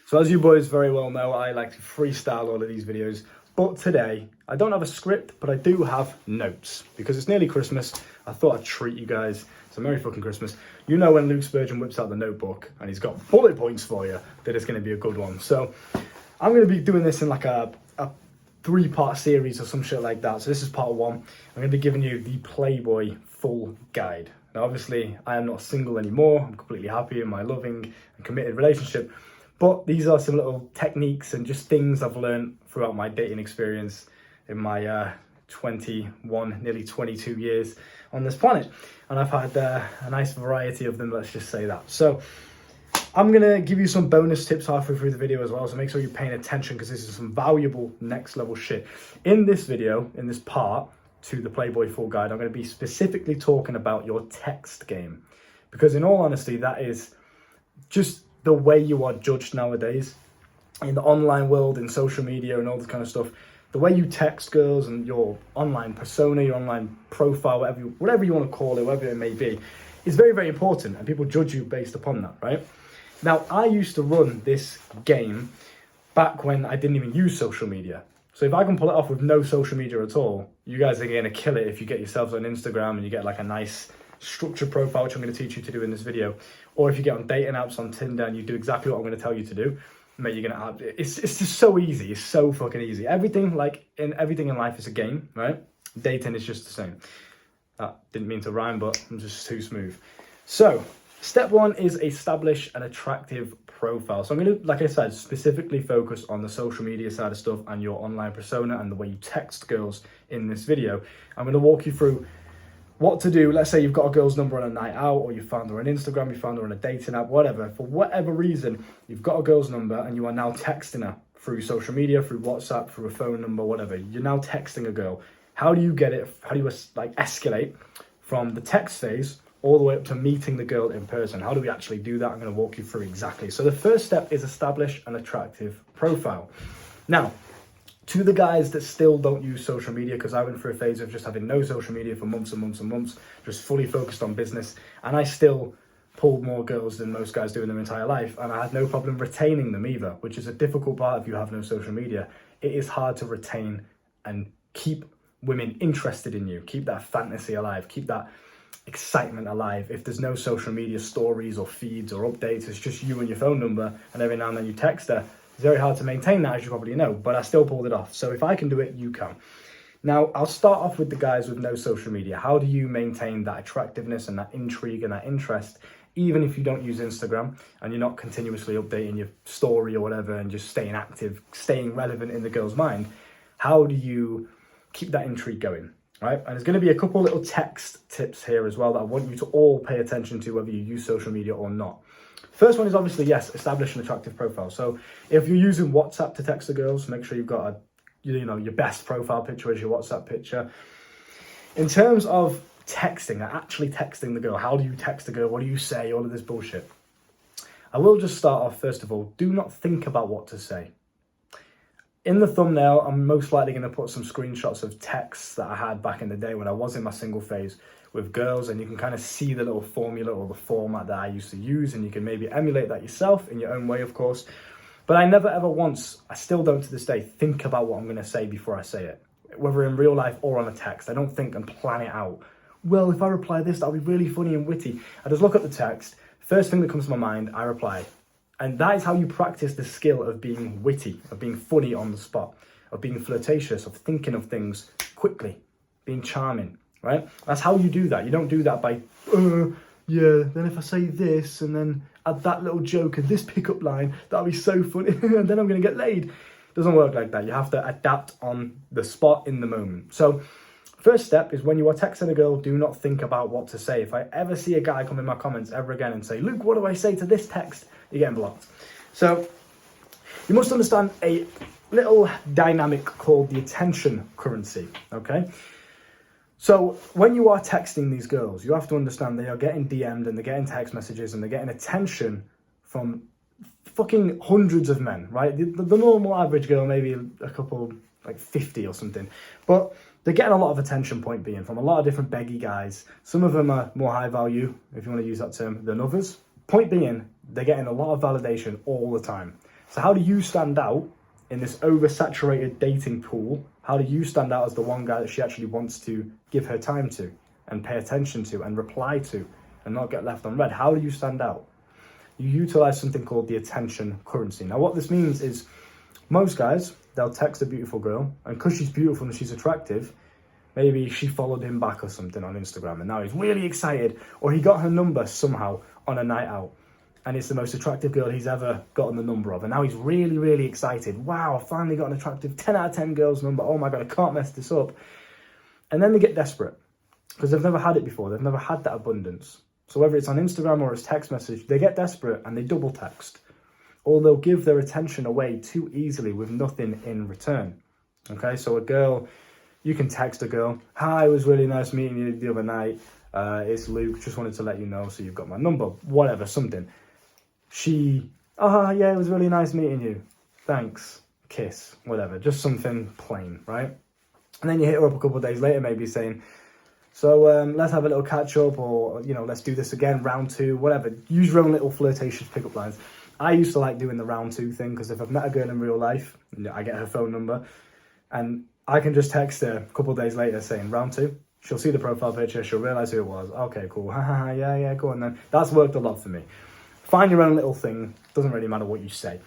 So as you boys very well know, I like to freestyle all of these videos. But today, I don't have a script, but I do have notes. Because it's nearly Christmas, I thought I'd treat you guys. So Merry fucking Christmas. You know when Luke Spurgeon whips out the notebook and he's got bullet points for you, that it's going to be a good one. So I'm going to be doing this in like a 3-part series or some shit like that. So this is part 1. I'm going to be giving you the Playboy full guide. Now obviously, I am not single anymore. I'm completely happy in my loving and committed relationship. But these are some little techniques and just things I've learned throughout my dating experience in my 21, nearly 22 years on this planet. And I've had a nice variety of them, let's just say that. So I'm going to give you some bonus tips halfway through the video as well. So make sure you're paying attention because this is some valuable next level shit. In this video, in this part to the Playboy full guide, I'm going to be specifically talking about your text game. Because in all honesty, that is just the way you are judged nowadays in the online world, in social media and all this kind of stuff. The way you text girls and your online persona, your online profile, whatever you want to call it, whatever it may be, is very, very important, and people judge you based upon that, right? Now, I used to run this game back when I didn't even use social media. So if I can pull it off with no social media at all, you guys are going to kill it if you get yourselves on Instagram and you get like a nice structured profile, which I'm going to teach you to do in this video. Or if you get on dating apps, on Tinder, and you do exactly what I'm going to tell you to do, mate, you're going to have, it's just so easy. It's so fucking easy. Everything in life is a game, right? Dating is just the same. That didn't mean to rhyme, but I'm just too smooth. So step 1 is establish an attractive profile. So I'm going to, like I said, specifically focus on the social media side of stuff and your online persona and the way you text girls in this video. I'm going to walk you through what to do. Let's say you've got a girl's number on a night out, or you found her on Instagram, you found her on a dating app, whatever. For whatever reason, you've got a girl's number and you are now texting her through social media, through WhatsApp, through a phone number, whatever. You're now texting a girl. How do you get it? How do you like escalate from the text phase all the way up to meeting the girl in person? How do we actually do that? I'm going to walk you through exactly. So the first step is establish an attractive profile. Now, to the guys that still don't use social media, because I went through a phase of just having no social media for months and months and months, just fully focused on business, and I still pulled more girls than most guys do in their entire life, and I had no problem retaining them either, which is a difficult part if you have no social media. It is hard to retain and keep women interested in you, keep that fantasy alive, keep that excitement alive. If there's no social media stories or feeds or updates, it's just you and your phone number, and every now and then you text her. It's very hard to maintain that, as you probably know, but I still pulled it off. So if I can do it, you can. Now, I'll start off with the guys with no social media. How do you maintain that attractiveness and that intrigue and that interest, even if you don't use Instagram and you're not continuously updating your story or whatever and just staying active, staying relevant in the girl's mind? How do you keep that intrigue going, right? And there's going to be a couple little text tips here as well that I want you to all pay attention to, whether you use social media or not. First one is obviously, yes, establish an attractive profile. So if you're using WhatsApp to text the girls, make sure you've got your best profile picture as your WhatsApp picture. In terms of texting, actually texting the girl, how do you text the girl? What do you say? All of this bullshit. I will just start off, first of all, do not think about what to say. In the thumbnail, I'm most likely going to put some screenshots of texts that I had back in the day when I was in my single phase with girls, and you can kind of see the little formula or the format that I used to use, and you can maybe emulate that yourself in your own way, of course. But I never ever once, I still don't to this day, think about what I'm going to say before I say it, whether in real life or on a text. I don't think and plan it out. Well, if I reply this, that'll be really funny and witty. I just look at the text, first thing that comes to my mind, I reply. And that is how you practice the skill of being witty, of being funny on the spot, of being flirtatious, of thinking of things quickly, being charming. Right? That's how you do that. You don't do that by, yeah, then if I say this and then add that little joke and this pickup line, that'll be so funny, and then I'm going to get laid. It doesn't work like that. You have to adapt on the spot in the moment. So first step is when you are texting a girl, do not think about what to say. If I ever see a guy come in my comments ever again and say, Luke, what do I say to this text? You're getting blocked. So you must understand a little dynamic called the attention currency, okay? So when you are texting these girls, you have to understand they are getting DM'd and they're getting text messages and they're getting attention from fucking hundreds of men, right? The normal average girl, maybe a couple, like 50 or something. But they're getting a lot of attention, point being, from a lot of different beggy guys. Some of them are more high value, if you want to use that term, than others. Point being, they're getting a lot of validation all the time. So how do you stand out in this oversaturated dating pool? How do you stand out as the one guy that she actually wants to give her time to and pay attention to and reply to and not get left on red? How do you stand out? You utilize something called the attention currency. Now, what this means is most guys, they'll text a beautiful girl, and because she's beautiful and she's attractive, maybe she followed him back or something on Instagram and now he's really excited, or he got her number somehow on a night out and it's the most attractive girl he's ever gotten the number of, and now he's really, really excited. Wow, I finally got an attractive 10 out of 10 girl's number. Oh my God, I can't mess this up. And then they get desperate because they've never had it before. They've never had that abundance. So whether it's on Instagram or it's text message, they get desperate and they double text, or they'll give their attention away too easily with nothing in return. Okay, so a girl, you can text a girl, hi, it was really nice meeting you the other night. It's Luke, just wanted to let you know, so you've got my number, whatever, something. She, yeah, it was really nice meeting you. Thanks, kiss, whatever, just something plain, right? And then you hit her up a couple of days later, maybe saying, so let's have a little catch up, or, you know, let's do this again, round 2, whatever. Use your own little flirtatious pickup lines. I used to like doing the round 2 thing because if I've met a girl in real life, I get her phone number and I can just text her a couple of days later saying round 2. She'll see the profile picture, she'll realise who it was. Okay, cool, yeah, go on then. That's worked a lot for me. Find your own little thing, doesn't really matter what you say.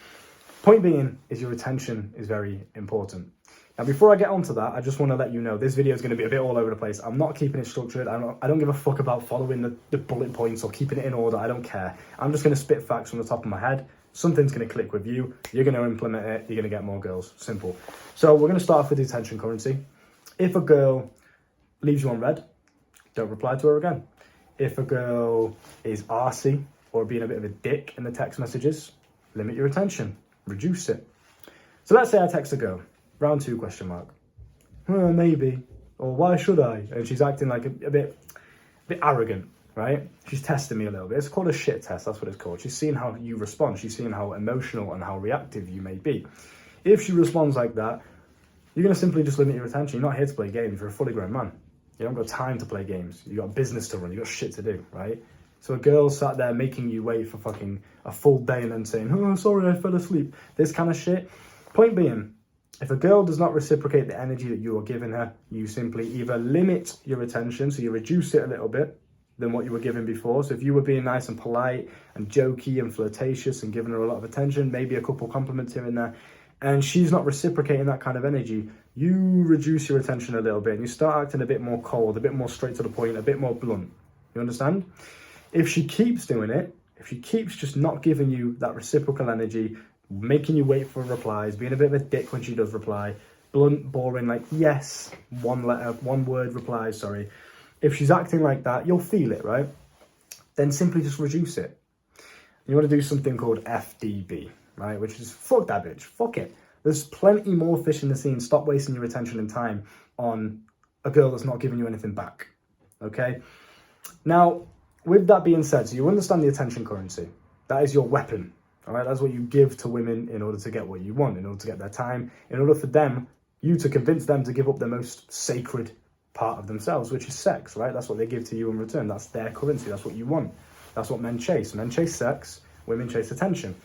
Point being is your attention is very important. Now, before I get onto that, I just want to let you know this video is going to be a bit all over the place. I'm not keeping it structured. I don't give a fuck about following the bullet points or keeping it in order. I don't care. I'm just going to spit facts from the top of my head. Something's going to click with you. You're going to implement it. You're going to get more girls. Simple. So we're going to start off with the attention currency. If a girl leaves you on red, don't reply to her again. If a girl is arsey or being a bit of a dick in the text messages, limit your attention. Reduce it. So let's say I text a girl. Round 2 question mark. Well, maybe. Or why should I? And she's acting like a bit arrogant, right? She's testing me a little bit. It's called a shit test. That's what it's called. She's seeing how you respond. She's seeing how emotional and how reactive you may be. If she responds like that, you're going to simply just limit your attention. You're not here to play games. You're a fully grown man. You don't got time to play games. You got a business to run. You got shit to do, right? So a girl sat there making you wait for fucking a full day and then saying, oh, sorry, I fell asleep. This kind of shit. Point being, if a girl does not reciprocate the energy that you are giving her, you simply either limit your attention, so you reduce it a little bit than what you were giving before. So if you were being nice and polite and jokey and flirtatious and giving her a lot of attention, maybe a couple compliments here and there, and she's not reciprocating that kind of energy, you reduce your attention a little bit and you start acting a bit more cold, a bit more straight to the point, a bit more blunt. You understand? If she keeps doing it, if she keeps just not giving you that reciprocal energy, making you wait for replies, being a bit of a dick when she does reply, blunt, boring, like yes, one word replies, sorry. If she's acting like that, you'll feel it, right? Then simply just reduce it. You want to do something called FDB, right? Which is fuck that bitch, fuck it. There's plenty more fish in the sea. Stop wasting your attention and time on a girl that's not giving you anything back, okay? Now, with that being said, so you understand the attention currency. That is your weapon. All right, that's what you give to women in order to get what you want, in order to get their time, in order for you to convince them to give up the most sacred part of themselves, which is sex, right? That's what they give to you in return. That's their currency. That's what you want. That's what men chase. Men chase sex, women chase attention.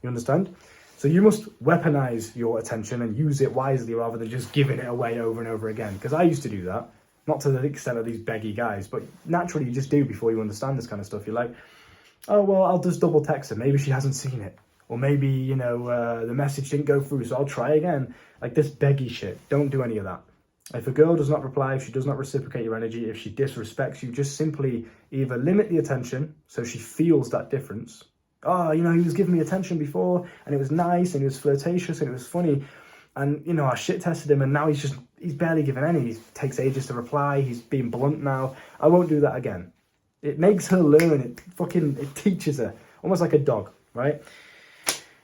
You understand? So you must weaponize your attention and use it wisely rather than just giving it away over and over again. Because I used to do that, not to the extent of these beggy guys, but naturally you just do before you understand this kind of stuff. You're like, oh, well, I'll just double text her. Maybe she hasn't seen it. Or maybe, you know, the message didn't go through, so I'll try again. Like this beggy shit. Don't do any of that. If a girl does not reply, if she does not reciprocate your energy, if she disrespects you, just simply either limit the attention so she feels that difference. Oh, you know, he was giving me attention before and it was nice and he was flirtatious and it was funny. And, you know, I shit tested him and now he's barely giving any. He takes ages to reply. He's being blunt now. I won't do that again. It makes her learn. It teaches her. Almost like a dog, right?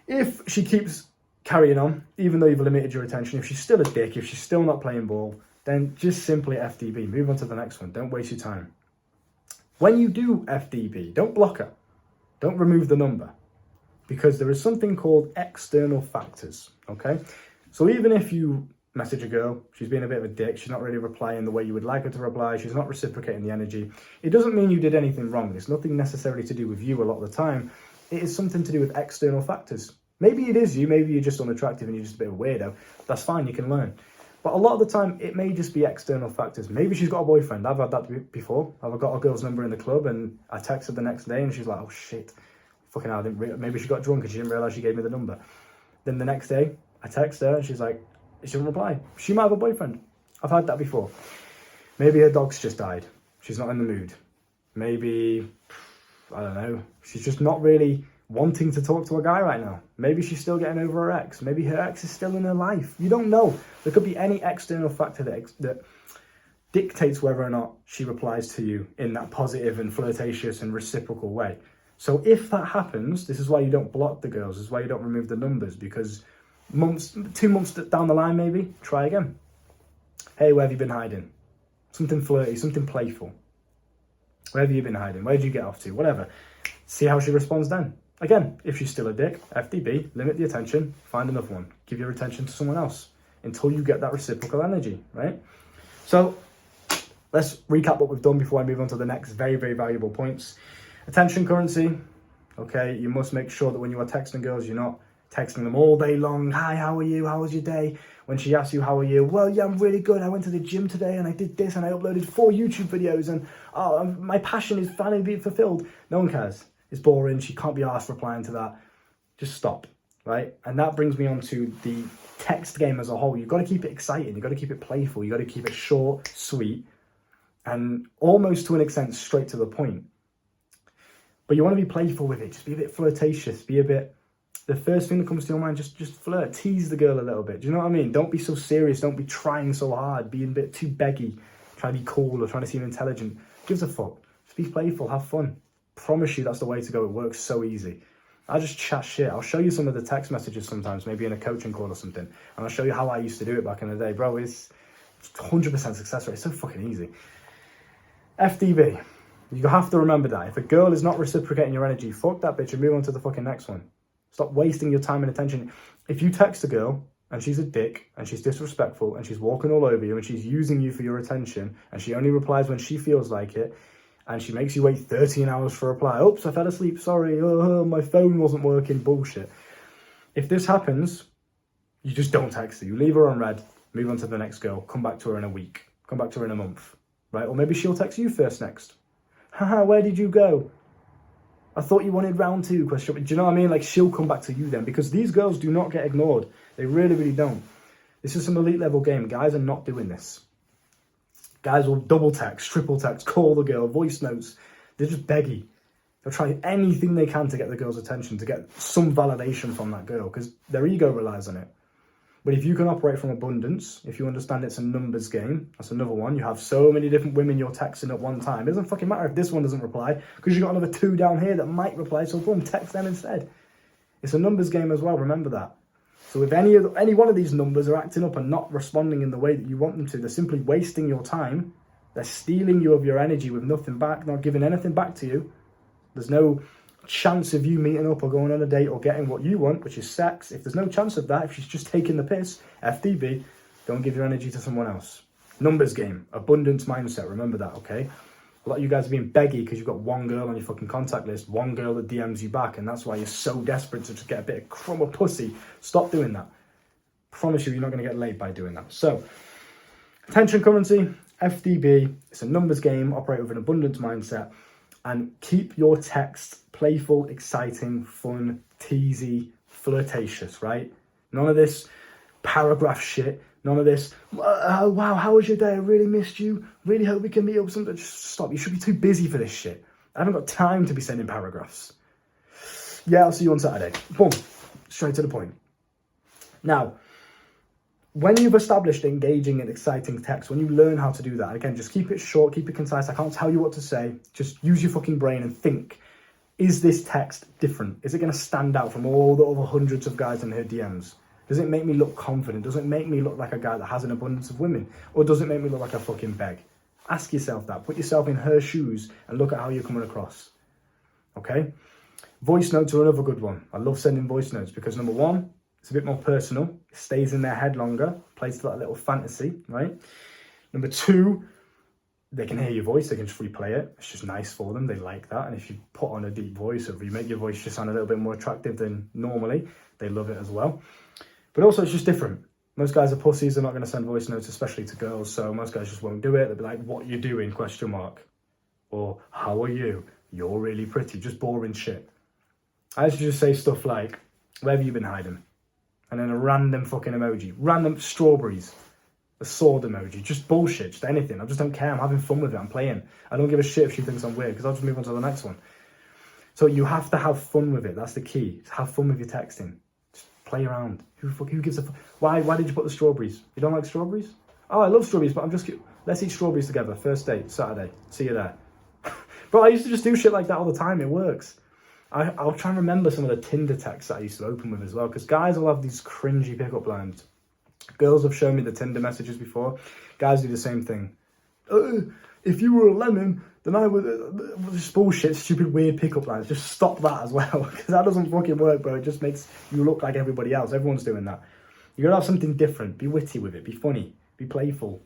If she keeps carrying on, even though you've limited your attention, if she's still a dick, if she's still not playing ball, then just simply FDB. Move on to the next one. Don't waste your time. When you do FDB, don't block her. Don't remove the number. Because there is something called external factors, okay? So even if you message a girl, she's being a bit of a dick, she's not really replying the way you would like her to reply, she's not reciprocating the energy, it doesn't mean you did anything wrong. It's nothing necessarily to do with you a lot of the time. It is something to do with external factors. Maybe it is you, maybe you're just unattractive and you're just a bit of a weirdo. That's fine, you can learn. But a lot of the time, it may just be external factors. Maybe she's got a boyfriend. I've had that before. I've got a girl's number in the club and I text her the next day and she's like, oh shit, fucking hell, maybe she got drunk and she didn't realise she gave me the number. Then the next day, I text her and she's like, she doesn't reply. She might have a boyfriend. I've had that before. Maybe her dog's just died. She's not in the mood. Maybe, I don't know, she's just not really wanting to talk to a guy right now. Maybe she's still getting over her ex. Maybe her ex is still in her life. You don't know. There could be any external factor that dictates whether or not she replies to you in that positive and flirtatious and reciprocal way. So if that happens, this is why you don't block the girls. This is why you don't remove the numbers, because 2 months down the line, maybe, try again. Hey, where have you been hiding? Something flirty, something playful. Where have you been hiding? Where did you get off to? Whatever. See how she responds then. Again, if she's still a dick, FDB, limit the attention, find another one. Give your attention to someone else until you get that reciprocal energy, right? So let's recap what we've done before I move on to the next very, very valuable points. Attention currency. Okay, you must make sure that when you are texting girls, you're not texting them all day long. Hi, how are you? How was your day? When she asks you, how are you? Well, yeah, I'm really good. I went to the gym today and I did this and I uploaded 4 YouTube videos and my passion is finally being fulfilled. No one cares. It's boring. She can't be asked replying to that. Just stop, right? And that brings me on to the text game as a whole. You've got to keep it exciting. You've got to keep it playful. You've got to keep it short, sweet, and almost to an extent straight to the point. But you want to be playful with it. Just be a bit flirtatious. Be a bit... The first thing that comes to your mind, just flirt. Tease the girl a little bit. Do you know what I mean? Don't be so serious. Don't be trying so hard. Being a bit too beggy. Trying to be cool or trying to seem intelligent. Gives a fuck. Just be playful. Have fun. Promise you that's the way to go. It works so easy. I just chat shit. I'll show you some of the text messages sometimes, maybe in a coaching call or something. And I'll show you how I used to do it back in the day. Bro, it's 100% success rate. It's so fucking easy. FDB. You have to remember that. If a girl is not reciprocating your energy, fuck that bitch and move on to the fucking next one. Stop wasting your time and attention. If you text a girl and she's a dick and she's disrespectful and she's walking all over you and she's using you for your attention and she only replies when she feels like it, and she makes you wait 13 hours for a reply. Oops, I fell asleep, sorry. Oh, my phone wasn't working, bullshit. If this happens, you just don't text her. You leave her on red, move on to the next girl, come back to her in a week, come back to her in a month, right? Or maybe she'll text you first next. Haha, where did you go? I thought you wanted round 2, question. Do you know what I mean? Like, she'll come back to you then, because these girls do not get ignored. They really, really don't. This is some elite level game. Guys are not doing this. Guys will double text, triple text, call the girl, voice notes. They're just beggy. They'll try anything they can to get the girl's attention, to get some validation from that girl, because their ego relies on it. But if you can operate from abundance, if you understand it's a numbers game, that's another one. You have so many different women you're texting at one time. It doesn't fucking matter if this one doesn't reply, because you've got another 2 down here that might reply, so boom, text them instead. It's a numbers game as well, remember that. So if any one of these numbers are acting up and not responding in the way that you want them to, they're simply wasting your time. They're stealing you of your energy with nothing back, not giving anything back to you. There's no chance of you meeting up or going on a date or getting what you want, which is sex. If there's no chance of that, if she's just taking the piss, FDB, don't give your energy to someone else. Numbers game, abundance mindset, remember that, okay? A lot of you guys are being beggy because you've got one girl on your fucking contact list, one girl that DMs you back, and that's why you're so desperate to just get a bit of crumb of pussy. Stop doing that. Promise you, you're not going to get laid by doing that. So, attention currency, FDB, it's a numbers game, operate with an abundance mindset, and keep your texts playful, exciting, fun, teasy, flirtatious, right? None of this paragraph shit. None of this, oh, wow, how was your day? I really missed you. Really hope we can meet up sometime. Just stop. You should be too busy for this shit. I haven't got time to be sending paragraphs. Yeah, I'll see you on Saturday. Boom. Straight to the point. Now, when you've established engaging and exciting text, when you learn how to do that, again, just keep it short, keep it concise. I can't tell you what to say. Just use your fucking brain and think. Is this text different? Is it going to stand out from all the other hundreds of guys in her DMs? Does it make me look confident? Does it make me look like a guy that has an abundance of women? Or does it make me look like a fucking beg? Ask yourself that. Put yourself in her shoes and look at how you're coming across. Okay? Voice notes are another good one. I love sending voice notes because, number one, it's a bit more personal. It stays in their head longer. Plays to that little fantasy, right? Number two, they can hear your voice, they can just replay it. It's just nice for them, they like that. And if you put on a deep voice or you make your voice just sound a little bit more attractive than normally, they love it as well. But also it's just different. Most guys are pussies, they're not going to send voice notes, especially to girls, so most guys just won't do it. They'll be like, what you doing, question mark. Or, how are you? You're really pretty, just boring shit. I used to just say stuff like, where have you been hiding? And then a random fucking emoji, random strawberries, a sword emoji, just bullshit, just anything. I just don't care, I'm having fun with it, I'm playing. I don't give a shit if she thinks I'm weird, because I'll just move on to the next one. So you have to have fun with it, that's the key. Just have fun with your texting. Just play around. Who gives a fuck? Why did you put the strawberries? You don't like strawberries? Oh, I love strawberries, but I'm just cute. Let's eat strawberries together, first date, Saturday, see you there. Bro, I used to just do shit like that all the time, it works. I'll try and remember some of the Tinder texts that I used to open with as well, because guys will have these cringy pickup lines. Girls have shown me the Tinder messages before. Guys do the same thing. If you were a lemon, then I would... just bullshit, stupid, weird pickup lines. Just stop that as well, because that doesn't fucking work, bro. It just makes you look like everybody else. Everyone's doing that. You gotta have something different. Be witty with it. Be funny. Be playful.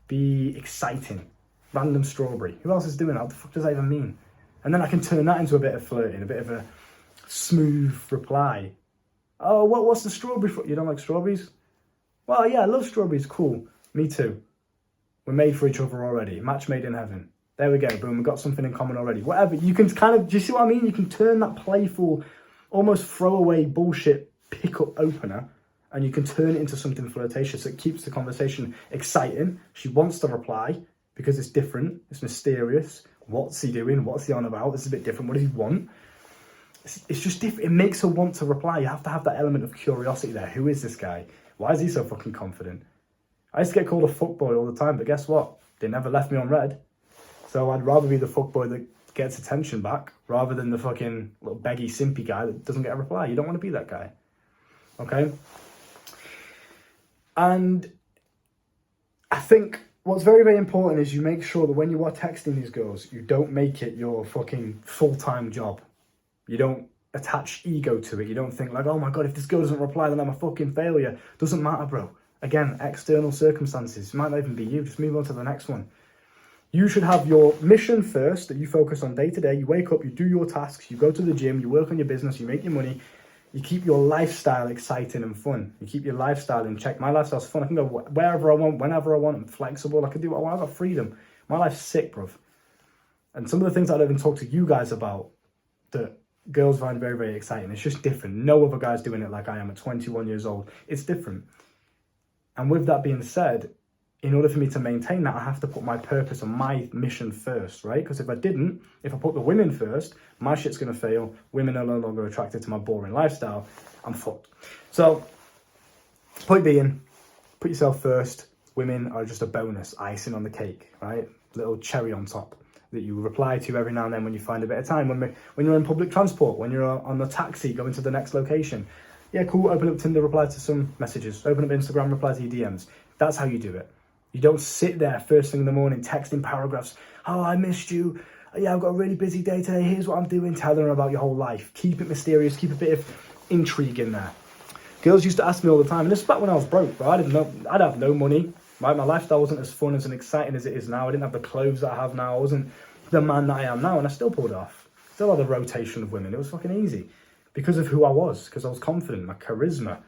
Be exciting. Random strawberry. Who else is doing that? What the fuck does that even mean? And then I can turn that into a bit of flirting, a bit of a smooth reply. Oh, what's the strawberry for? You don't like strawberries? Well, yeah, I love strawberries. Cool. Me too. We're made for each other already. Match made in heaven. There we go. Boom. We've got something in common already. Whatever. You can kind of, do you see what I mean? You can turn that playful, almost throwaway bullshit pickup opener, and you can turn it into something flirtatious. It keeps the conversation exciting. She wants to reply because it's different. It's mysterious. What's he doing? What's he on about? This is a bit different. What does he want? It's just different. It makes her want to reply. You have to have that element of curiosity there. Who is this guy? Why is he so fucking confident? I used to get called a fuckboy all the time, but guess what? They never left me on red. So I'd rather be the fuckboy that gets attention back rather than the fucking little beggy, simpy guy that doesn't get a reply. You don't want to be that guy. Okay? And I think what's very, very important is you make sure that when you are texting these girls, you don't make it your fucking full-time job. You don't attach ego to it. You don't think like, oh my God, if this girl doesn't reply, then I'm a fucking failure. Doesn't matter, bro. Again, external circumstances. It might not even be you. Just move on to the next one. You should have your mission first that you focus on day to day. You wake up, you do your tasks, you go to the gym, you work on your business, you make your money. You keep your lifestyle exciting and fun. You keep your lifestyle in check. My lifestyle's fun. I can go wherever I want, whenever I want. I'm flexible. I can do what I want. I've got freedom. My life's sick, bruv. And some of the things I don't even talk to you guys about that girls find very, very exciting. It's just different. No other guy's doing it like I am at 21 years old. It's different. And with that being said, in order for me to maintain that, I have to put my purpose and my mission first, right? Because if I didn't, if I put the women first, my shit's going to fail. Women are no longer attracted to my boring lifestyle. I'm fucked. So, point being, put yourself first. Women are just a bonus, icing on the cake, right? Little cherry on top that you reply to every now and then when you find a bit of time. When you're in public transport, when you're on the taxi going to the next location. Yeah, cool, open up Tinder, reply to some messages. Open up Instagram, reply to your DMs. That's how you do it. You don't sit there first thing in the morning texting paragraphs. Oh, I missed you. Yeah, I've got a really busy day today. Here's what I'm doing. Tell them about your whole life. Keep it mysterious. Keep a bit of intrigue in there. Girls used to ask me all the time, and this is back when I was broke, bro. I'd have no money. Right? My lifestyle wasn't as fun and exciting as it is now. I didn't have the clothes that I have now. I wasn't the man that I am now, and I still pulled it off. Still had a rotation of women. It was fucking easy because of who I was, because I was confident, my charisma,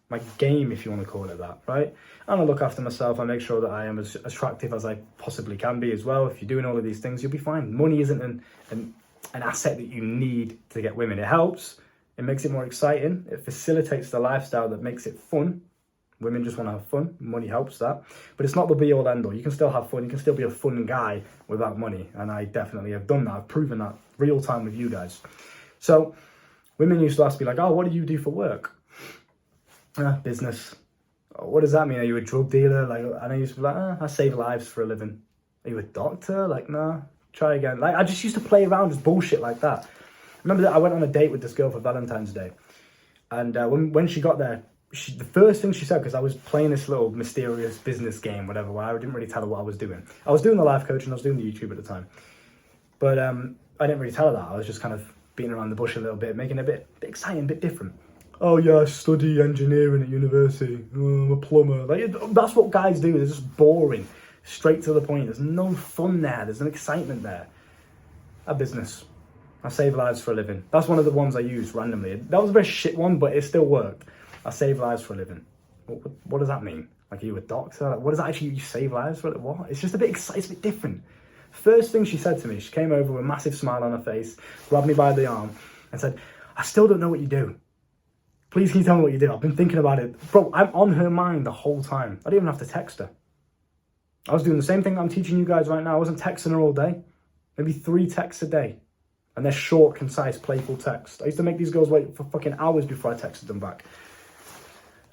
my game, if you want to call it that, right? And I look after myself. I make sure that I am as attractive as I possibly can be as well. If you're doing all of these things, you'll be fine. Money isn't an asset that you need to get women. It helps. It makes it more exciting. It facilitates the lifestyle that makes it fun. Women just want to have fun. Money helps that. But it's not the be-all, end-all. You can still have fun. You can still be a fun guy without money. And I definitely have done that. I've proven that real time with you guys. So women used to ask me like, oh, what do you do for work? Business. Oh, what does that mean? Are you a drug dealer? Like, and I used to be like, I save lives for a living. Are you a doctor? Like, nah, try again. Like, I just used to play around with bullshit like that. I remember that I went on a date with this girl for Valentine's Day. And when she got there, the first thing she said, because I was playing this little mysterious business game, whatever, where I didn't really tell her what I was doing. I was doing the life coaching, I was doing the YouTube at the time. But I didn't really tell her that. I was just kind of beating around the bush a little bit, making it a bit exciting, a bit different. Oh yeah, I study engineering at university. Oh, I'm a plumber. Like, that's what guys do. They're just boring. Straight to the point. There's no fun there. There's no excitement there. A business. I save lives for a living. That's one of the ones I use randomly. That was a very shit one, but it still worked. I save lives for a living. What does that mean? Like, are you a doctor? Like, what does that actually, you save lives for? What? It's just a bit exciting. It's a bit different. First thing she said to me, she came over with a massive smile on her face, grabbed me by the arm and said, I still don't know what you do. Please, can you tell me what you do? I've been thinking about it. Bro, I'm on her mind the whole time. I didn't even have to text her. I was doing the same thing I'm teaching you guys right now. I wasn't texting her all day. Maybe 3 texts a day. And they're short, concise, playful texts. I used to make these girls wait for fucking hours before I texted them back.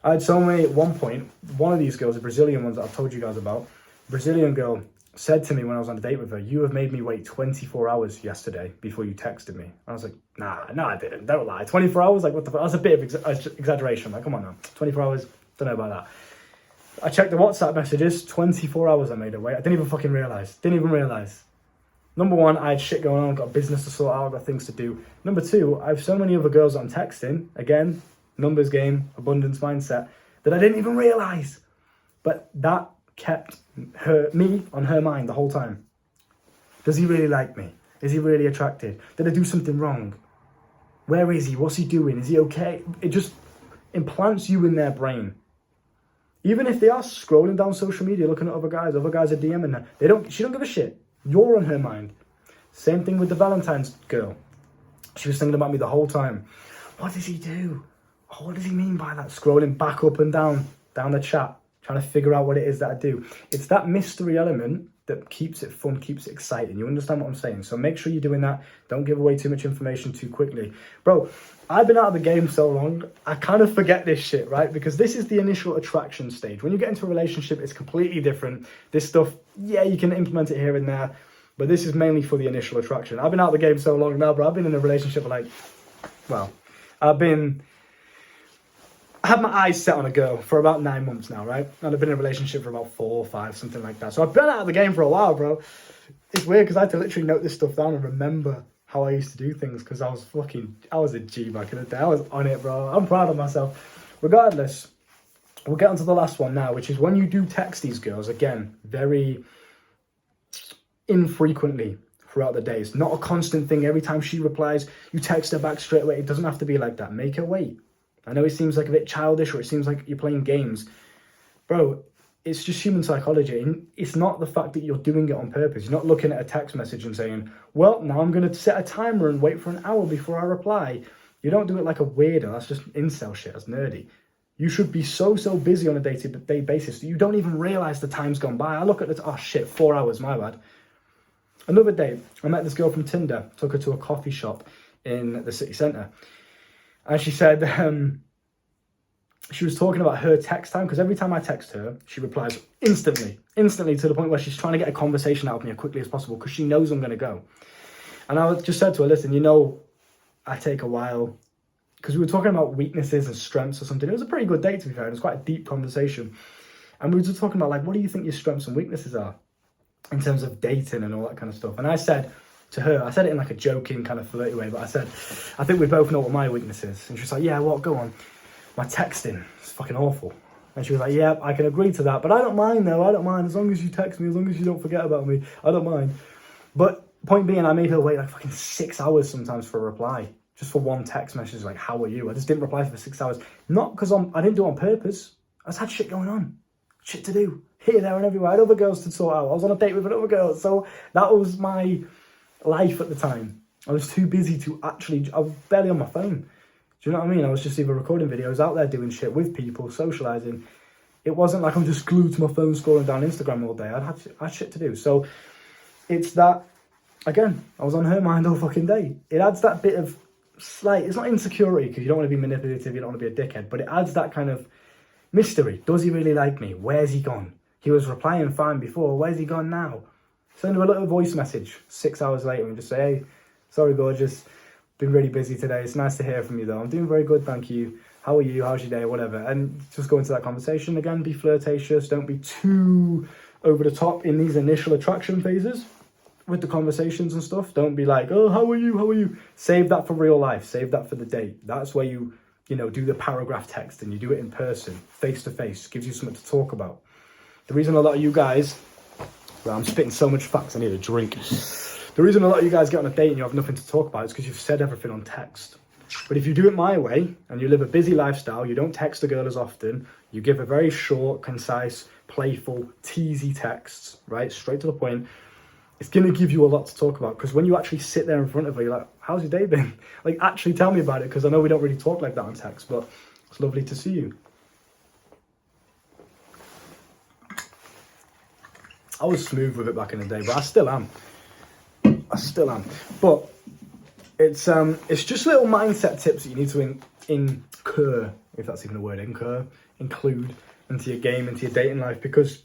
I had so many at one point. One of these girls, the Brazilian ones that I've told you guys about, Brazilian girl said to me when I was on a date with her, you have made me wait 24 hours yesterday before you texted me. I was like, nah, I didn't. Don't lie. 24 hours? Like, what the fuck? That's a bit of exaggeration. Like, come on now. 24 hours? Don't know about that. I checked the WhatsApp messages. 24 hours I made her wait. I didn't even fucking realise. Number one, I had shit going on. I've got business to sort out. I've got things to do. Number two, I have so many other girls I'm texting. Again, numbers game, abundance mindset, that I didn't even realise. But that kept me on her mind the whole time. Does he really like me? Is he really attracted? Did I do something wrong? Where is he? What's he doing? Is he okay? It just implants you in their brain. Even if they are scrolling down social media, looking at other guys are DMing her. She don't give a shit. You're on her mind. Same thing with the Valentine's girl. She was thinking about me the whole time. What does he do? Oh, what does he mean by that? Scrolling back up and down the chat, trying to figure out what it is that I do. It's that mystery element that keeps it fun, keeps it exciting. You understand what I'm saying? So make sure you're doing that. Don't give away too much information too quickly. Bro, I've been out of the game so long, I kind of forget this shit, right? Because this is the initial attraction stage. When you get into a relationship, it's completely different. This stuff, yeah, you can implement it here and there, but this is mainly for the initial attraction. I've been out of the game so long now, bro. I've been in a relationship for I had my eyes set on a girl for about 9 months now, right? And I've been in a relationship for about 4 or 5, something like that. So I've been out of the game for a while, bro. It's weird because I had to literally note this stuff down and remember how I used to do things because I was a G back in the day. I was on it, bro. I'm proud of myself. Regardless, we'll get on to the last one now, which is when you do text these girls, again, very infrequently throughout the day. It's not a constant thing. Every time she replies, you text her back straight away. It doesn't have to be like that. Make her wait. I know it seems like a bit childish or it seems like you're playing games. Bro, it's just human psychology. It's not the fact that you're doing it on purpose. You're not looking at a text message and saying, well, now I'm going to set a timer and wait for an hour before I reply. You don't do it like a weirdo. That's just incel shit. That's nerdy. You should be so busy on a day-to-day basis that you don't even realise the time's gone by. I look at oh shit, 4 hours, my bad. Another day, I met this girl from Tinder, took her to a coffee shop in the city centre. And she said, she was talking about her text time, because every time I text her, she replies instantly to the point where she's trying to get a conversation out of me as quickly as possible because she knows I'm going to go. And I just said to her, listen, I take a while, because we were talking about weaknesses and strengths or something. It was a pretty good date, to be fair. It was quite a deep conversation. And we were just talking about, like, what do you think your strengths and weaknesses are in terms of dating and all that kind of stuff? And I said to her, I said it in like a joking kind of flirty way, but I said, I think we both know what my weakness is. And she was like, yeah, what? Go on. My texting is fucking awful. And she was like, yeah, I can agree to that, but I don't mind though. I don't mind as long as you text me, as long as you don't forget about me. I don't mind. But point being, I made her wait like fucking 6 hours sometimes for a reply, just for one text message like, how are you? I just didn't reply for 6 hours. Not because I didn't do it on purpose. I just had shit going on, shit to do here, there, and everywhere. I had other girls to sort out. I was on a date with another girl, so that was my life at the time. I was too busy to I was barely on my phone. Do you know what I mean? I was just either recording videos, out there doing shit with people, socialising. It wasn't like I'm just glued to my phone scrolling down Instagram all day. I had shit to do. So it's that, again, I was on her mind all fucking day. It adds that bit of slight, it's not insecurity because you don't want to be manipulative, you don't want to be a dickhead, but it adds that kind of mystery. Does he really like me? Where's he gone? He was replying fine before. Where's he gone now? Send her a little voice message 6 hours later and just say, hey, sorry, gorgeous. Been really busy today. It's nice to hear from you, though. I'm doing very good, thank you. How are you? How's your day? Whatever. And just go into that conversation. Again, be flirtatious. Don't be too over the top in these initial attraction phases with the conversations and stuff. Don't be like, oh, how are you? How are you? Save that for real life. Save that for the date. That's where you do the paragraph text and you do it in person, face to face. Gives you something to talk about. The reason a lot of you guys Right, I'm spitting so much facts, I need a drink. The reason a lot of you guys get on a date and you have nothing to talk about is because you've said everything on text. But if you do it my way and you live a busy lifestyle, you don't text a girl as often, you give a very short, concise, playful, teasy texts, right? Straight to the point. It's going to give you a lot to talk about, because when you actually sit there in front of her, you're like, how's your day been? Like, actually tell me about it, because I know we don't really talk like that on text, but it's lovely to see you. I was smooth with it back in the day, but I still am. But it's just little mindset tips that you need to incur, if that's even a word, include into your game, into your dating life, because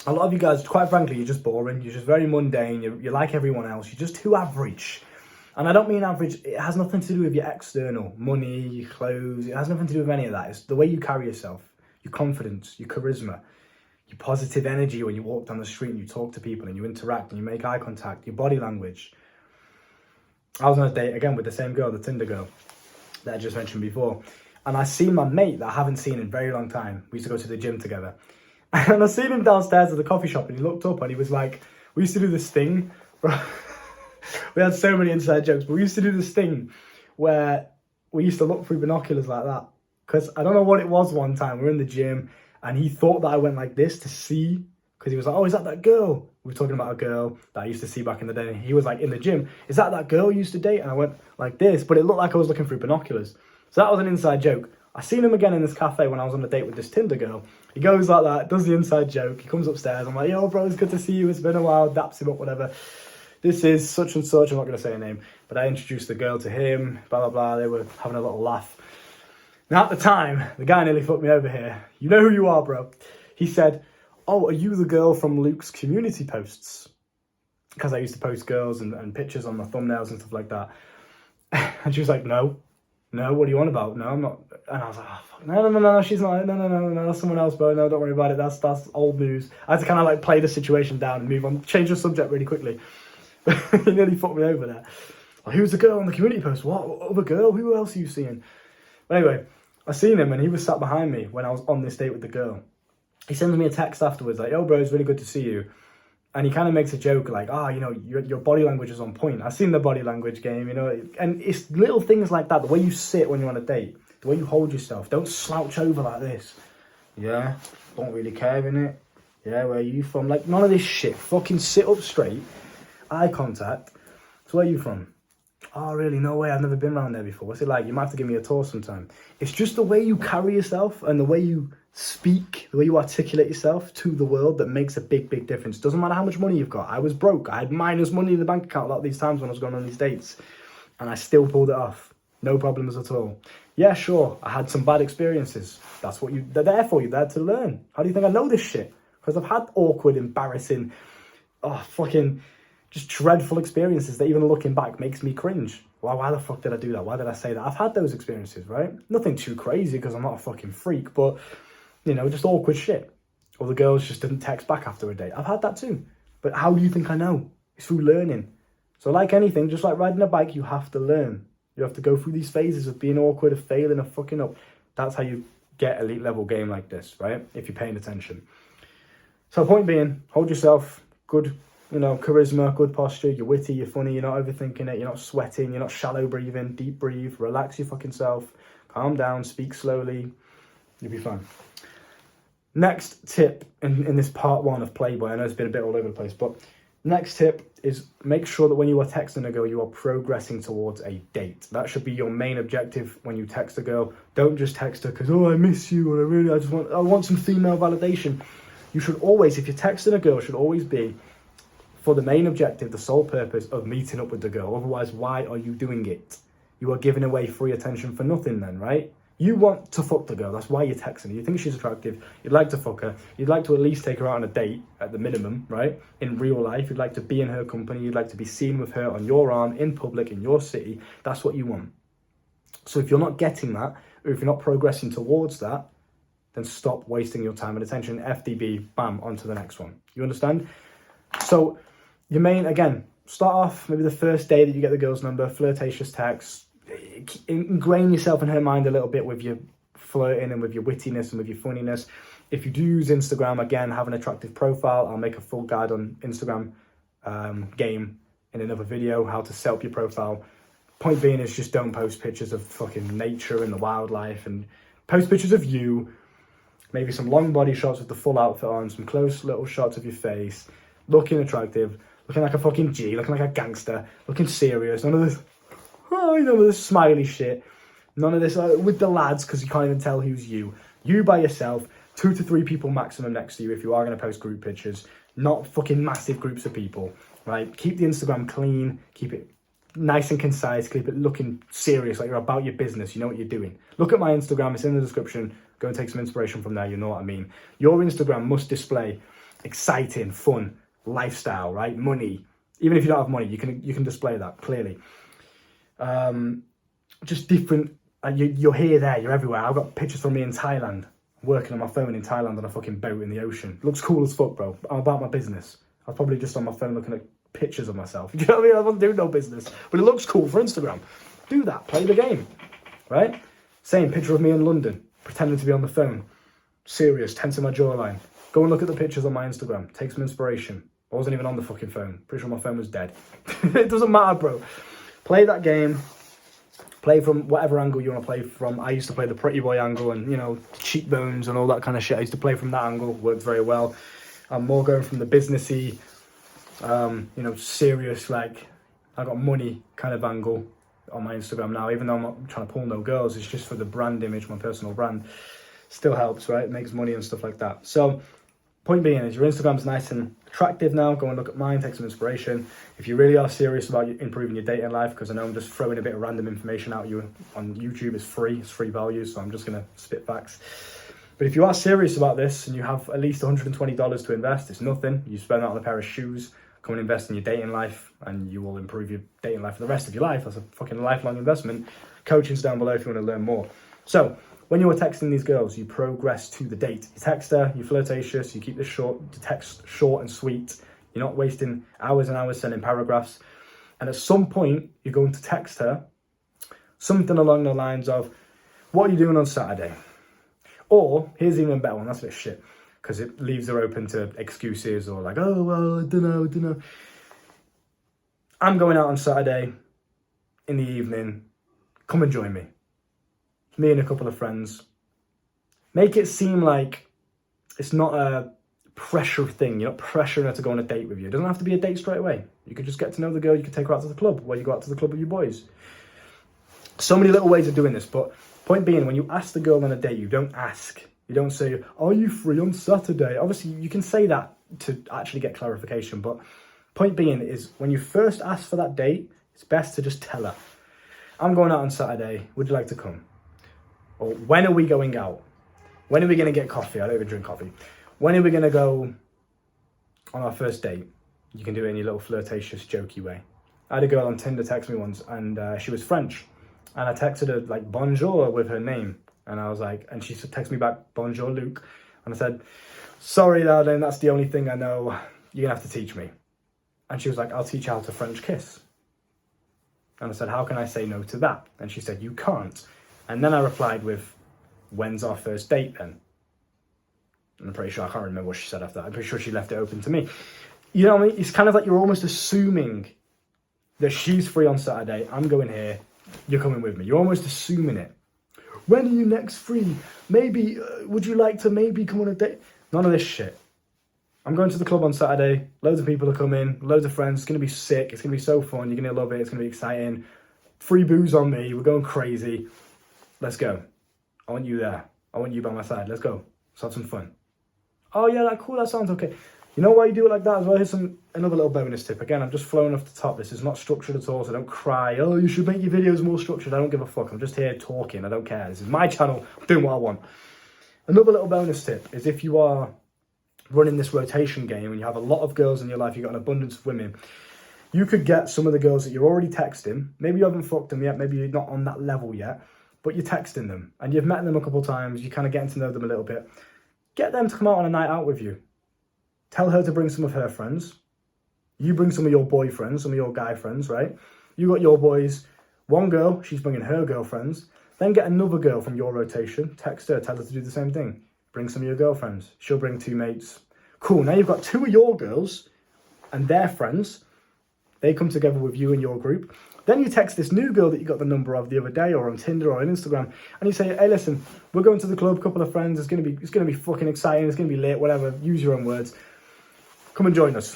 a lot of you guys, quite frankly, you're just boring. You're just very mundane. You're like everyone else. You're just too average. And I don't mean average. It has nothing to do with your external money, your clothes. It has nothing to do with any of that. It's the way you carry yourself, your confidence, your charisma, your positive energy when you walk down the street and you talk to people and you interact and you make eye contact, your body language. I was on a date again with the same girl, the Tinder girl that I just mentioned before. And I seen my mate that I haven't seen in a very long time. We used to go to the gym together. And I seen him downstairs at the coffee shop and he looked up and he was like, we used to do this thing. We had so many inside jokes, but we used to do this thing where we used to look through binoculars like that. Because I don't know what it was one time. We were in the gym and he thought that I went like this to see. Because he was like, oh, is that girl? We were talking about a girl that I used to see back in the day. He was like, in the gym, is that girl you used to date? And I went like this, but it looked like I was looking through binoculars. So that was an inside joke. I seen him again in this cafe when I was on a date with this Tinder girl. He goes like that, does the inside joke. He comes upstairs. I'm like, yo, bro, it's good to see you. It's been a while. Daps him up, whatever. This is such and such. I'm not going to say a name. But I introduced the girl to him, blah, blah, blah. They were having a little laugh. Now, at the time, the guy nearly fucked me over here. You know who you are, bro. He said, oh, are you the girl from Luke's community posts? Because I used to post girls and pictures on my thumbnails and stuff like that. And she was like, no, what do you want about? No, I'm not. And I was like, oh, fuck, no, she's not. No, that's someone else, bro. No, don't worry about it. That's old news. I had to kind of like play the situation down and move on, change the subject really quickly. He nearly fucked me over there. Like, who's the girl on the community post? What other girl? Who else are you seeing? But anyway, I seen him and he was sat behind me when I was on this date with the girl. He sends me a text afterwards like, yo, bro, it's really good to see you. And he kind of makes a joke like, your body language is on point. I've seen the body language game, and it's little things like that. The way you sit when you're on a date, the way you hold yourself. Don't slouch over like this. Yeah, don't really care, innit? Yeah, where are you from? Like, none of this shit. Fucking sit up straight. Eye contact. So where are you from? Oh, really? No way. I've never been around there before. What's it like? You might have to give me a tour sometime. It's just the way you carry yourself and the way you speak, the way you articulate yourself to the world that makes a big, big difference. Doesn't matter how much money you've got. I was broke. I had minus money in the bank account a lot of these times when I was going on these dates. And I still pulled it off. No problems at all. Yeah, sure. I had some bad experiences. That's what they're there for. You're there to learn. How do you think I know this shit? Because I've had awkward, embarrassing, fucking just dreadful experiences that even looking back makes me cringe. Well, why the fuck did I do that? Why did I say that? I've had those experiences, right? Nothing too crazy because I'm not a fucking freak, but, just awkward shit. Or the girls just didn't text back after a date. I've had that too. But how do you think I know? It's through learning. So like anything, just like riding a bike, you have to learn. You have to go through these phases of being awkward, of failing, of fucking up. That's how you get elite level game like this, right? If you're paying attention. So point being, hold yourself, good, charisma, good posture, you're witty, you're funny, you're not overthinking it, you're not sweating, you're not shallow breathing, deep breathe, relax your fucking self, calm down, speak slowly, you'll be fine. Next tip in this part one of Playboy, I know it's been a bit all over the place, but next tip is make sure that when you are texting a girl, you are progressing towards a date. That should be your main objective when you text a girl. Don't just text her because, I miss you, or I want some female validation. You should always, if you're texting a girl, should always be for the main objective, the sole purpose of meeting up with the girl. Otherwise, why are you doing it? You are giving away free attention for nothing then, right? You want to fuck the girl. That's why you're texting her. You think she's attractive. You'd like to fuck her. You'd like to at least take her out on a date at the minimum, right? In real life, you'd like to be in her company. You'd like to be seen with her on your arm, in public, in your city. That's what you want. So if you're not getting that, or if you're not progressing towards that, then stop wasting your time and attention. FDB, bam, on to the next one. You understand? So your main, again, start off maybe the first day that you get the girl's number, flirtatious text, ingrain yourself in her mind a little bit with your flirting and with your wittiness and with your funniness. If you do use Instagram, again, have an attractive profile. I'll make a full guide on Instagram game in another video, how to set up your profile. Point being is just don't post pictures of fucking nature and the wildlife, and post pictures of you, maybe some long body shots with the full outfit on, some close little shots of your face, looking attractive, looking like a fucking G, looking like a gangster, looking serious. None of this, this smiley shit. None of this with the lads, because you can't even tell who's you. You by yourself, 2 to 3 people maximum next to you if you are going to post group pictures, not fucking massive groups of people, right? Keep the Instagram clean, keep it nice and concise, keep it looking serious, like you're about your business, you know what you're doing. Look at my Instagram, it's in the description. Go and take some inspiration from there, you know what I mean. Your Instagram must display exciting, fun, lifestyle, right? Money. Even if you don't have money, you can display that clearly. Just different. You're here, there, you're everywhere. I've got pictures from me in Thailand, working on my phone in Thailand on a fucking boat in the ocean. Looks cool as fuck, bro. I'm about my business. I'm probably just on my phone looking at pictures of myself. You know what I mean? I don't do no business, but it looks cool for Instagram. Do that. Play the game, right? Same picture of me in London, pretending to be on the phone, serious, tense in my jawline. Go and look at the pictures on my Instagram. Take some inspiration. I wasn't even on the fucking phone. Pretty sure my phone was dead. It doesn't matter, bro. Play that game. Play from whatever angle you want to play from. I used to play the pretty boy angle and, cheekbones and all that kind of shit. I used to play from that angle. Worked very well. I'm more going from the businessy, serious, like, I got money kind of angle on my Instagram now. Even though I'm not trying to pull no girls, it's just for the brand image, my personal brand. Still helps, right? It makes money and stuff like that. So, point being is your Instagram's nice and attractive now. Go and look at mine, take some inspiration. If you really are serious about improving your dating life, because I know I'm just throwing a bit of random information out you on YouTube, it's free value, so I'm just going to spit facts. But if you are serious about this and you have at least $120 to invest, it's nothing. You spend that on a pair of shoes, come and invest in your dating life, and you will improve your dating life for the rest of your life. That's a fucking lifelong investment. Coaching's down below if you want to learn more. So, when you're texting these girls, you progress to the date. You text her, you're flirtatious, you keep the text short and sweet. You're not wasting hours and hours sending paragraphs. And at some point, you're going to text her something along the lines of, what are you doing on Saturday? Or, here's an even better one, that's a bit shit, because it leaves her open to excuses or like, oh, well, I don't know. I'm going out on Saturday in the evening. Come and join me. Me and a couple of friends. Make it seem like it's not a pressure thing. You're not pressuring her to go on a date with you. It doesn't have to be a date straight away. You could just get to know the girl. You could take her out to the club, where you go out to the club with your boys. So many little ways of doing this, but point being, when you ask the girl on a date, you don't ask. You don't say, are you free on Saturday? Obviously, you can say that to actually get clarification, but point being is, when you first ask for that date, it's best to just tell her, I'm going out on Saturday. Would you like to come? Or when are we going out? When are we going to get coffee? I don't even drink coffee. When are we going to go on our first date? You can do it in your little flirtatious, jokey way. I had a girl on Tinder text me once, and she was French. And I texted her, like, bonjour with her name. And I was like, and she texted me back, bonjour, Luke. And I said, sorry, darling, that's the only thing I know. You're going to have to teach me. And she was like, I'll teach you how to French kiss. And I said, how can I say no to that? And she said, you can't. And then I replied with, when's our first date then? And I'm pretty sure, I can't remember what she said after that. I'm pretty sure she left it open to me. You know what I mean? It's kind of like you're almost assuming that she's free on Saturday. I'm going here. You're coming with me. You're almost assuming it. When are you next free? Maybe, would you like to maybe come on a date? None of this shit. I'm going to the club on Saturday. Loads of people are coming. Loads of friends. It's going to be sick. It's going to be so fun. You're going to love it. It's going to be exciting. Free booze on me. We're going crazy. Let's go. I want you there. I want you by my side. Let's go. Let's have some fun. Oh, yeah, that cool. That sounds okay. You know why you do it like that as well? Here's another little bonus tip. Again, I'm just flowing off the top. This is not structured at all, so don't cry. Oh, you should make your videos more structured. I don't give a fuck. I'm just here talking. I don't care. This is my channel. I'm doing what I want. Another little bonus tip is, if you are running this rotation game and you have a lot of girls in your life, you've got an abundance of women, you could get some of the girls that you're already texting. Maybe you haven't fucked them yet. Maybe you're not on that level yet, but you're texting them and you've met them a couple of times. You're kind of getting to know them a little bit. Get them to come out on a night out with you. Tell her to bring some of her friends. You bring some of your boyfriends, some of your guy friends, right? You got your boys. One girl, she's bringing her girlfriends. Then get another girl from your rotation, text her, tell her to do the same thing. Bring some of your girlfriends. She'll bring 2 mates. Cool, now you've got 2 of your girls and their friends. They come together with you and your group. Then you text this new girl that you got the number of the other day, or on Tinder or on Instagram, and you say, hey, listen, we're going to the club, couple of friends, it's gonna be fucking exciting, it's gonna be lit, whatever, use your own words. Come and join us.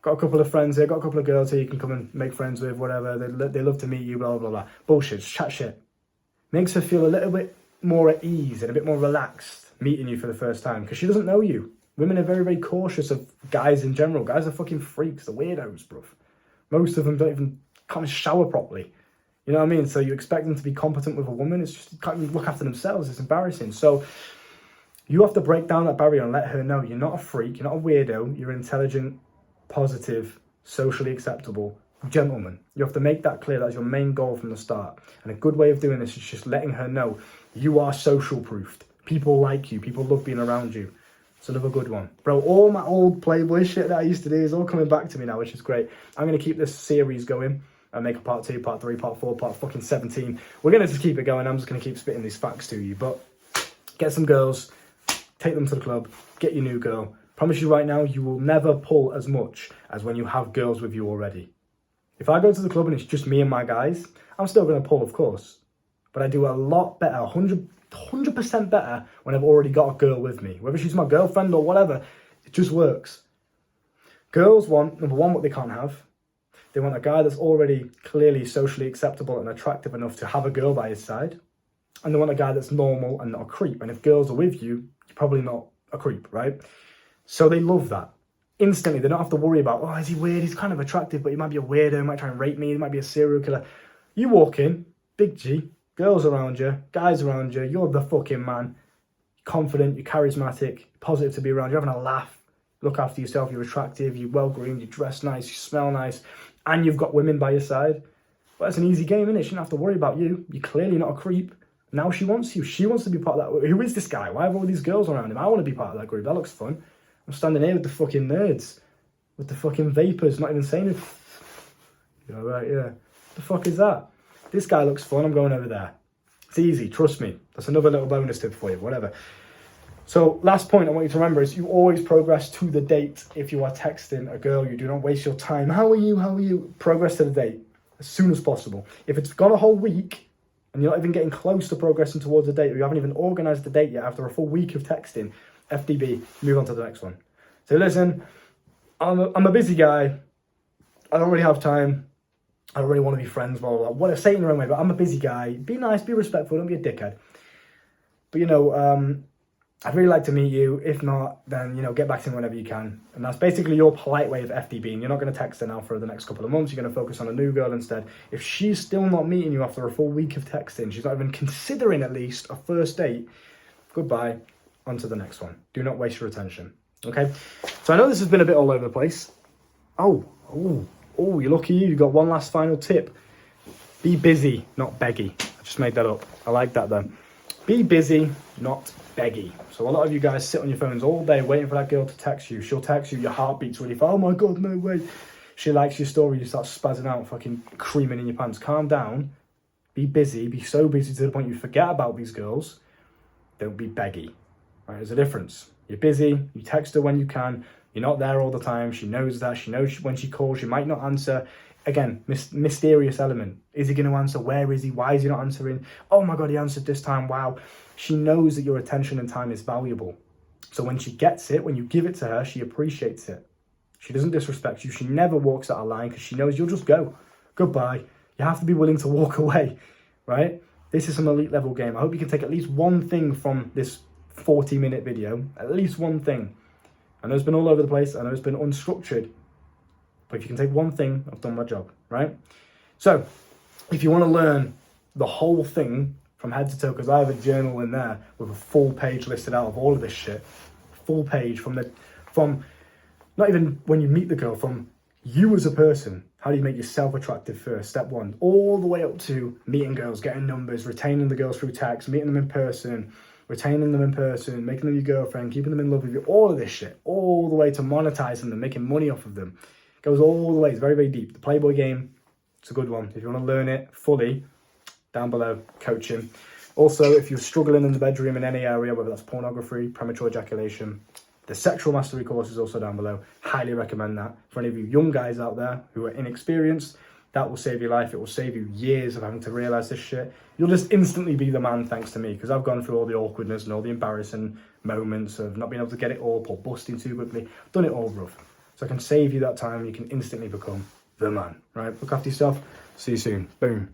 Got a couple of friends here, got a couple of girls here you can come and make friends with, whatever, they love to meet you, blah, blah, blah. Bullshit, chat shit. Makes her feel a little bit more at ease and a bit more relaxed meeting you for the first time, because she doesn't know you. Women are very, very cautious of guys in general. Guys are fucking freaks, they're weirdos, bruv. Most of them can't shower properly. You know what I mean? So you expect them to be competent with a woman. It's just, can't even look after themselves. It's embarrassing. So you have to break down that barrier and let her know you're not a freak, you're not a weirdo, you're intelligent, positive, socially acceptable gentleman. You have to make that clear. That's your main goal from the start. And a good way of doing this is just letting her know you are social proofed. People like you. People love being around you. It's another good one. Bro, all my old Playboy shit that I used to do is all coming back to me now, which is great. I'm going to keep this series going and make a part 2, part 3, part 4, part fucking 17. We're going to just keep it going. I'm just going to keep spitting these facts to you. But get some girls, take them to the club, get your new girl. Promise you right now, you will never pull as much as when you have girls with you already. If I go to the club and it's just me and my guys, I'm still going to pull, of course. But I do a lot better, 100% better when I've already got a girl with me. Whether she's my girlfriend or whatever, it just works. Girls want, number one, what they can't have. They want a guy that's already clearly socially acceptable and attractive enough to have a girl by his side. And they want a guy that's normal and not a creep. And if girls are with you, you're probably not a creep, right? So they love that. Instantly, they don't have to worry about, oh, is he weird? He's kind of attractive, but he might be a weirdo. He might try and rape me. He might be a serial killer. You walk in, big G, girls around you, guys around you. You're the fucking man. Confident, you're charismatic, positive to be around. You're having a laugh. Look after yourself. You're attractive. You're well-groomed. You dress nice. You smell nice. And you've got women by your side. Well, that's an easy game, isn't it? She doesn't have to worry about you. You're clearly not a creep. Now she wants you. She wants to be part of that. Who is this guy? Why have all these girls around him? I want to be part of that group. That looks fun. I'm standing here with the fucking nerds. With the fucking vapors. Not even saying it. Yeah, right, yeah. The fuck is that? This guy looks fun. I'm going over there. It's easy. Trust me. That's another little bonus tip for you. Whatever. So last point I want you to remember is you always progress to the date. If you are texting a girl, you do not waste your time. How are you? How are you? Progress to the date as soon as possible. If it's gone a whole week and you're not even getting close to progressing towards a date, or you haven't even organised the date yet after a full week of texting, FDB, move on to the next one. So listen, I'm a busy guy. I don't really have time. I don't really want to be friends, blah, blah, blah. What I say it in the wrong way, but I'm a busy guy. Be nice, be respectful, don't be a dickhead. But, you know, I'd really like to meet you. If not, then, you know, get back to me whenever you can. And that's basically your polite way of FDBing. You're not going to text her now for the next couple of months. You're going to focus on a new girl instead. If she's still not meeting you after a full week of texting, she's not even considering at least a first date, goodbye, on to the next one. Do not waste your attention. Okay? So I know this has been a bit all over the place. Oh, you're lucky you got one last final tip. Be busy, not beggy. I just made that up. I like that then. Be busy, not beggy. So a lot of you guys sit on your phones all day waiting for that girl to text you. She'll text you, your heart beats really fast. Oh my God, no way. She likes your story, you start spazzing out, fucking creaming in your pants. Calm down. Be busy. Be so busy to the point you forget about these girls. Don't be beggy. Right, there's a difference. You're busy. You text her when you can. You're not there all the time. She knows that. She knows when she calls, you might not answer. Again, mysterious element. Is he going to answer? Where is he? Why is he not answering? Oh my God, he answered this time. Wow. She knows that your attention and time is valuable. So when she gets it, when you give it to her, she appreciates it. She doesn't disrespect you. She never walks out of line because she knows you'll just go. Goodbye. You have to be willing to walk away, right? This is some elite level game. I hope you can take at least one thing from this 40-minute video. At least one thing. I know it's been all over the place. I know it's been unstructured. But if you can take one thing, I've done my job, right? So, if you want to learn the whole thing from head to toe, because I have a journal in there with a full page listed out of all of this shit. Full page from not even when you meet the girl, from you as a person. How do you make yourself attractive first? Step one. All the way up to meeting girls, getting numbers, retaining the girls through text, meeting them in person, retaining them in person, making them your girlfriend, keeping them in love with you, all of this shit, all the way to monetizing them, making money off of them. It goes all the way. It's very, very deep. The Playboy game, it's a good one. If you want to learn it fully, down below, coaching. Also, if you're struggling in the bedroom in any area, whether that's pornography, premature ejaculation, the sexual mastery course is also down below. Highly recommend that. For any of you young guys out there who are inexperienced, that will save your life. It will save you years of having to realise this shit. You'll just instantly be the man thanks to me, because I've gone through all the awkwardness and all the embarrassing moments of not being able to get it up or busting too quickly. I've done it all, bruv. So I can save you that time. You can instantly become the man, right? Look after yourself. See you soon. Boom.